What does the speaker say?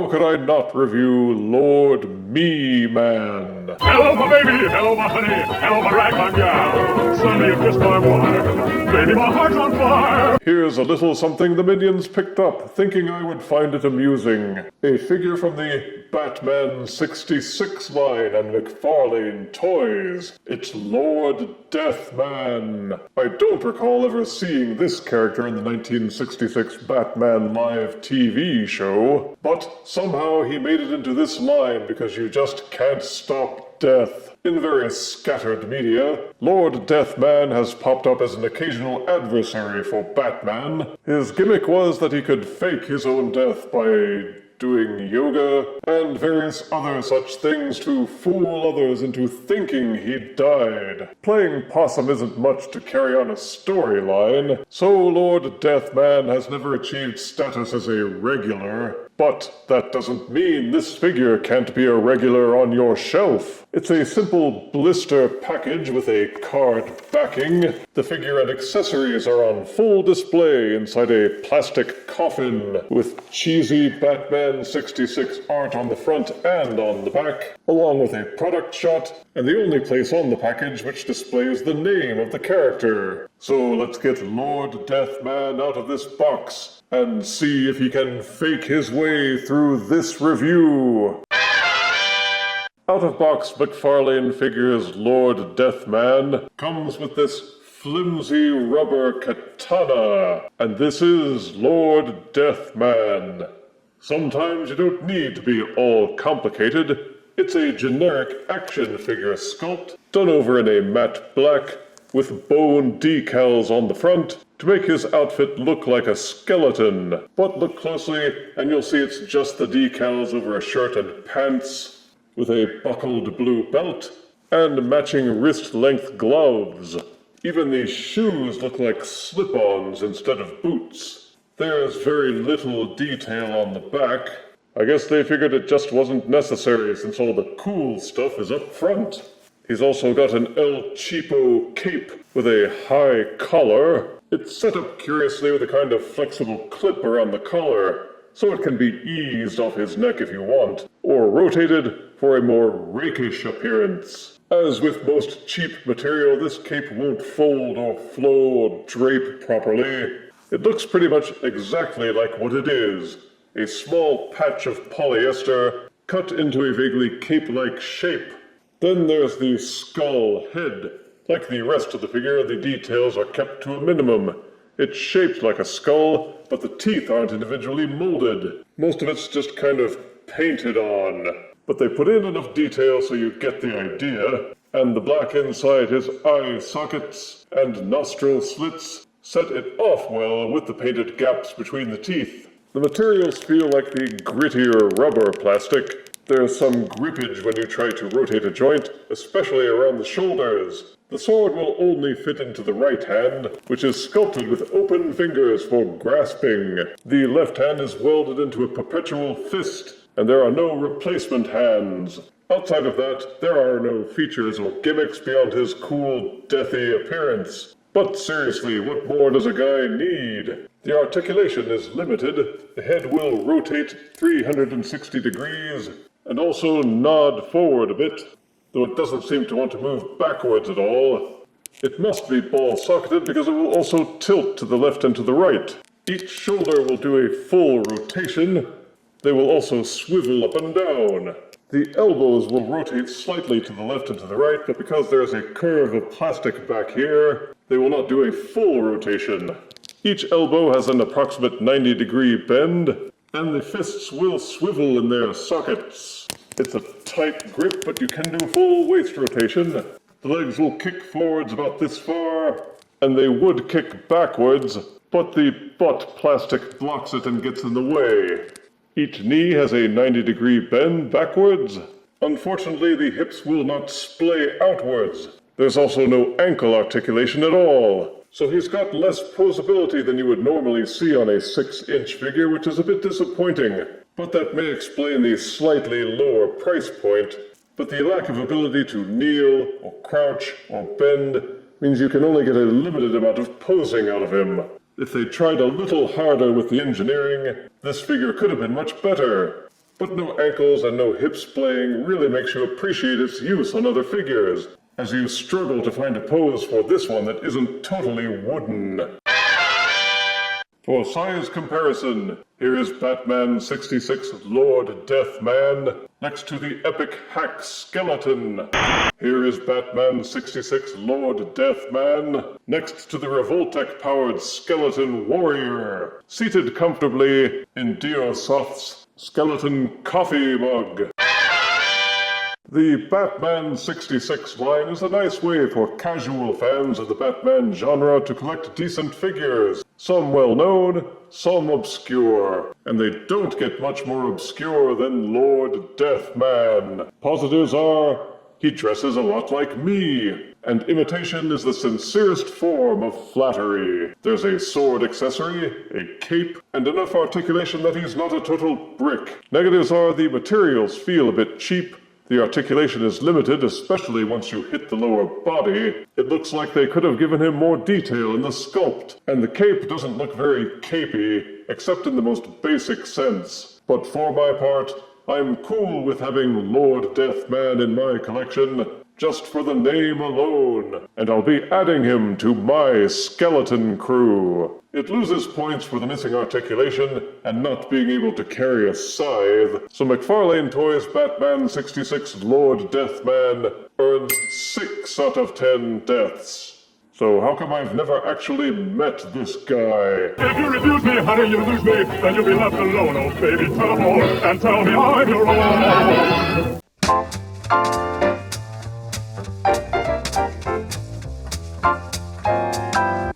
how could I not review Lord Me-Man? Hello, my baby. Hello, my honey. Hello, my ragtime gal. Sonny, you kissed my wife. Baby, my heart's on fire. Here's a little something the minions picked up, thinking I would find it amusing. A figure from the Batman 66 line and McFarlane Toys. It's Lord Deathman. I don't recall ever seeing this character in the 1966 Batman Live TV show, but somehow he made it into this line because you just can't stop death. In various scattered media, Lord Deathman has popped up as an occasional adversary for Batman. His gimmick was that he could fake his own death by doing yoga and various other such things to fool others into thinking he died. Playing possum isn't much to carry on a storyline, so Lord Deathman has never achieved status as a regular. But that doesn't mean this figure can't be a regular on your shelf. It's a simple blister package with a card backing. The figure and accessories are on full display inside a plastic coffin with cheesy Batman 66 art on the front and on the back, along with a product shot, and the only place on the package which displays the name of the character. So let's get Lord Deathman out of this box and see if he can fake his way through this review. Out-of-box McFarlane Figures Lord Deathman comes with this flimsy rubber katana, and this is Lord Deathman. Sometimes you don't need to be all complicated. It's a generic action figure sculpt done over in a matte black with bone decals on the front to make his outfit look like a skeleton. But look closely and you'll see it's just the decals over a shirt and pants with a buckled blue belt and matching wrist-length gloves. Even the shoes look like slip-ons instead of boots. There's very little detail on the back. I guess they figured it just wasn't necessary since all the cool stuff is up front. He's also got an El Cheapo cape with a high collar. It's set up curiously with a kind of flexible clip around the collar, so it can be eased off his neck if you want, or rotated for a more rakish appearance. As with most cheap material, this cape won't fold or flow or drape properly. It looks pretty much exactly like what it is, a small patch of polyester cut into a vaguely cape-like shape. Then there's the skull head. Like the rest of the figure, the details are kept to a minimum. It's shaped like a skull, but the teeth aren't individually molded. Most of it's just kind of painted on. But they put in enough detail so you get the idea, and the black inside his eye sockets and nostril slits set it off well with the painted gaps between the teeth. The materials feel like the grittier rubber plastic. There's some grippage when you try to rotate a joint, especially around the shoulders. The sword will only fit into the right hand, which is sculpted with open fingers for grasping. The left hand is welded into a perpetual fist, and there are no replacement hands. Outside of that, there are no features or gimmicks beyond his cool, deathy appearance. But seriously, what more does a guy need? The articulation is limited. The head will rotate 360 degrees, and also nod forward a bit, though it doesn't seem to want to move backwards at all. It must be ball-socketed because it will also tilt to the left and to the right. Each shoulder will do a full rotation. They will also swivel up and down. The elbows will rotate slightly to the left and to the right, but because there is a curve of plastic back here, they will not do a full rotation. Each elbow has an approximate 90-degree bend, and the fists will swivel in their sockets. It's a tight grip, but you can do full waist rotation. The legs will kick forwards about this far, and they would kick backwards, but the butt plastic blocks it and gets in the way. Each knee has a 90-degree bend backwards. Unfortunately, the hips will not splay outwards. There's also no ankle articulation at all. So he's got less posability than you would normally see on a 6-inch figure, which is a bit disappointing. But that may explain the slightly lower price point. But the lack of ability to kneel, or crouch, or bend means you can only get a limited amount of posing out of him. If they tried a little harder with the engineering, this figure could have been much better. but no ankles and no hip splaying really makes you appreciate its use on other figures, as you struggle to find a pose for this one that isn't totally wooden. For size comparison, here is Batman 66 Lord Deathman next to the epic hack skeleton. Here is Batman 66 Lord Deathman next to the Revoltech-powered skeleton warrior, seated comfortably in Diosoft's skeleton coffee mug. The Batman 66 line is a nice way for casual fans of the Batman genre to collect decent figures. Some well-known, some obscure. And they don't get much more obscure than Lord Deathman. Positives are, he dresses a lot like me, and imitation is the sincerest form of flattery. There's a sword accessory, a cape, and enough articulation that he's not a total brick. Negatives are the materials feel a bit cheap. The articulation is limited, especially once you hit the lower body. It looks like they could have given him more detail in the sculpt, and the cape doesn't look very capey, except in the most basic sense. But for my part, I'm cool with having Lord Deathman in my collection, just for the name alone, and I'll be adding him to my skeleton crew. It loses points for the missing articulation and not being able to carry a scythe, so McFarlane Toys Batman 66 Lord Deathman earns 6 out of 10 deaths. So how come I've never actually met this guy? If you refuse me, honey, you lose me. Then you'll be left alone, oh baby. Tell them all and tell me I'm your own.